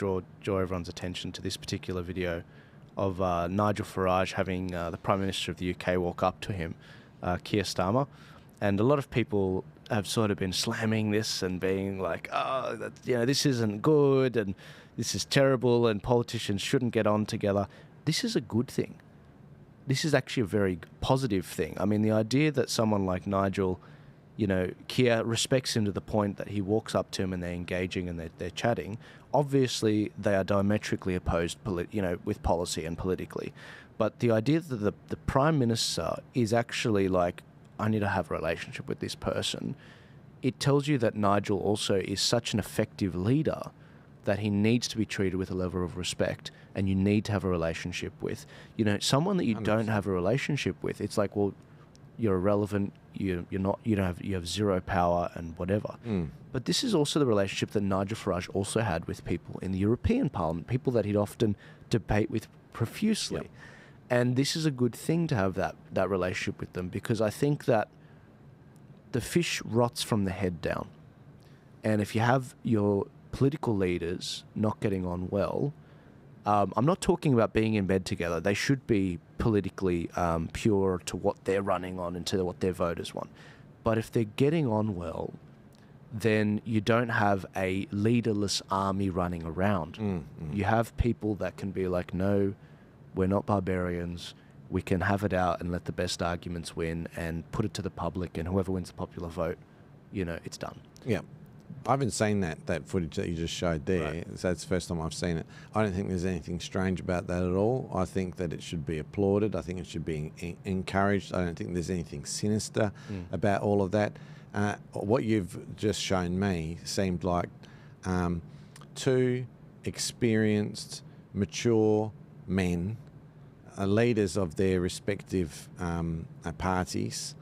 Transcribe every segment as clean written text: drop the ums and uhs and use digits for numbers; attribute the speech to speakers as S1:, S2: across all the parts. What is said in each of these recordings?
S1: draw everyone's attention to this particular video of Nigel Farage having the Prime Minister of the UK walk up to him, Kier Starmer. And a lot of people have sort of been slamming this and being like, this isn't good and this is terrible and politicians shouldn't get on together. This is a good thing. This is actually a very positive thing. I mean, the idea that someone like Nigel, Kier respects him to the point that he walks up to him and they're engaging and they're chatting. Obviously, they are diametrically opposed, with policy and politically. But the idea that the Prime Minister is actually like, I need to have a relationship with this person, it tells you that Nigel also is such an effective leader that he needs to be treated with a level of respect, and you need to have a relationship with. Someone that you 100%. Don't have a relationship with, it's like, well, you're irrelevant, you have zero power and whatever. But this is also the relationship that Nigel Farage also had with people in the European Parliament, people that he'd often debate with profusely. Yep. And this is a good thing to have that relationship with them, because I think that the fish rots from the head down. And if you have your political leaders not getting on well, I'm not talking about being in bed together. They should be politically pure to what they're running on and to what their voters want. But if they're getting on well, then you don't have a leaderless army running around. You have people that can be like, no, we're not barbarians. We can have it out and let the best arguments win and put it to the public, and whoever wins the popular vote, it's done.
S2: Yeah. I haven't seen that footage that you just showed there. Right. So that's the first time I've seen it. I don't think there's anything strange about that at all. I think that it should be applauded. I think it should be encouraged. I don't think there's anything sinister about all of that. What you've just shown me seemed like two experienced, mature men, leaders of their respective parties,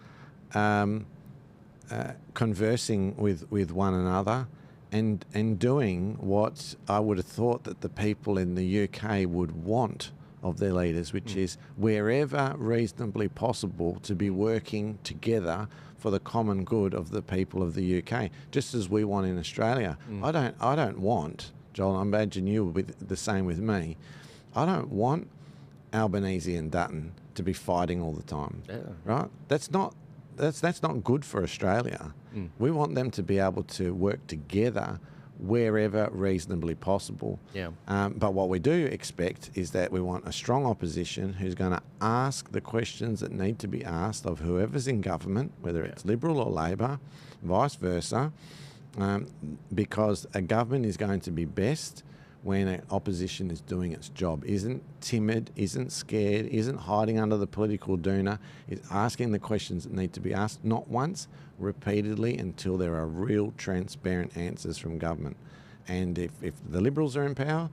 S2: conversing with one another and doing what I would have thought that the people in the UK would want of their leaders, which is wherever reasonably possible to be working together for the common good of the people of the UK, just as we want in Australia. I don't want, Joel, I imagine you will be the same with me, I don't want Albanese and Dutton to be fighting all the time, right? That's not good for Australia. We want them to be able to work together wherever reasonably possible. But what we do expect is that we want a strong opposition who's going to ask the questions that need to be asked of whoever's in government, whether it's Liberal or Labor, vice versa, because a government is going to be best when an opposition is doing its job, isn't timid, isn't scared, isn't hiding under the political doona, is asking the questions that need to be asked, not once, repeatedly, until there are real transparent answers from government. And if the Liberals are in power,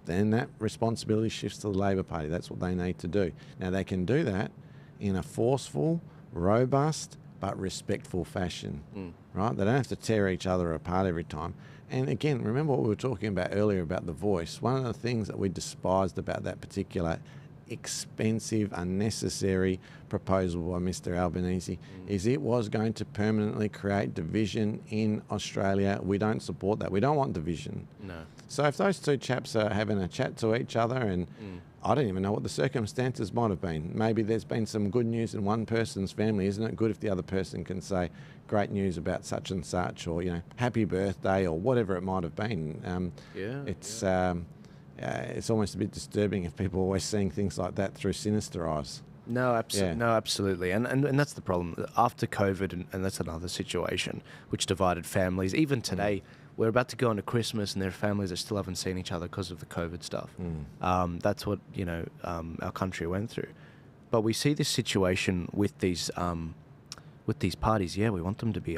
S2: then that responsibility shifts to the Labor Party. That's what they need to do. Now, they can do that in a forceful, robust, but respectful fashion, right? They don't have to tear each other apart every time. And again, remember what we were talking about earlier about the voice. One of the things that we despised about that particular expensive, unnecessary proposal by Mr. Albanese is it was going to permanently create division in Australia. We don't support that. We don't want division.
S1: No.
S2: So if those two chaps are having a chat to each other, and I don't even know what the circumstances might have been. Maybe there's been some good news in one person's family. Isn't it good if the other person can say great news about such and such, or happy birthday, or whatever it might have been? It's almost a bit disturbing if people are always seeing things like that through sinister eyes.
S1: No, absolutely. And that's the problem. After COVID, and that's another situation which divided families. Even today, we're about to go into Christmas and there are families that still haven't seen each other because of the COVID stuff. That's what, our country went through. But we see this situation with these parties. Yeah, we want them to be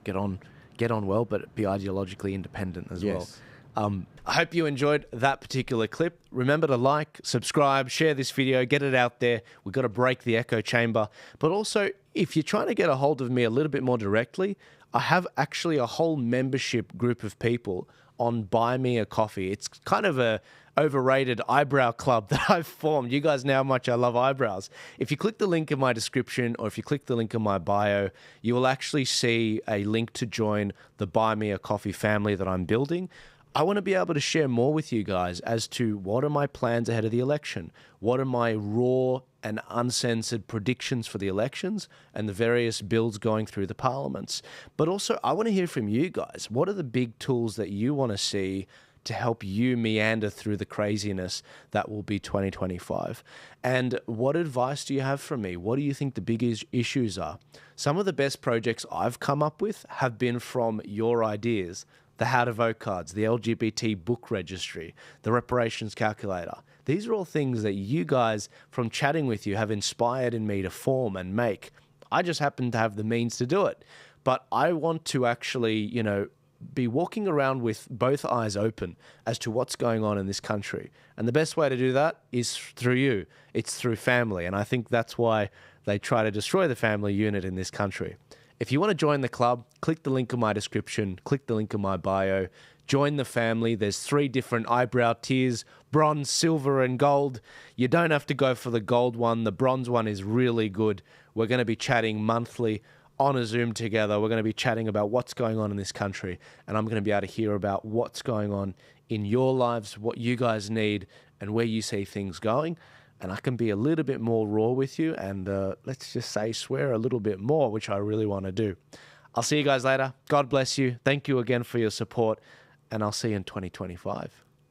S1: get on well, but be ideologically independent as well. I hope you enjoyed that particular clip. Remember to like, subscribe, share this video, get it out there. We've got to break the echo chamber. But also, if you're trying to get a hold of me a little bit more directly, I have actually a whole membership group of people on Buy Me a Coffee. It's kind of a overrated eyebrow club that I've formed. You guys know how much I love eyebrows. If you click the link in my description, or if you click the link in my bio, you will actually see a link to join the Buy Me a Coffee family that I'm building. I want to be able to share more with you guys as to what are my plans ahead of the election, what are my raw and uncensored predictions for the elections and the various bills going through the parliaments. But also, I want to hear from you guys. What are the big tools that you want to see to help you meander through the craziness that will be 2025? And what advice do you have for me? What do you think the biggest issues are? Some of the best projects I've come up with have been from your ideas. The how to vote cards, the LGBT book registry, the reparations calculator. These are all things that you guys, from chatting with you, have inspired in me to form and make. I just happen to have the means to do it. But I want to actually, be walking around with both eyes open as to what's going on in this country. And the best way to do that is through you. It's through family. And I think that's why they try to destroy the family unit in this country. If you want to join the club, click the link in my description, click the link in my bio, join the family. There's 3 different eyebrow tiers, bronze, silver, and gold. You don't have to go for the gold one. The bronze one is really good. We're going to be chatting monthly on a Zoom together. We're going to be chatting about what's going on in this country, and I'm going to be able to hear about what's going on in your lives, what you guys need, and where you see things going. And I can be a little bit more raw with you and let's just say swear a little bit more, which I really want to do. I'll see you guys later. God bless you. Thank you again for your support, and I'll see you in 2025.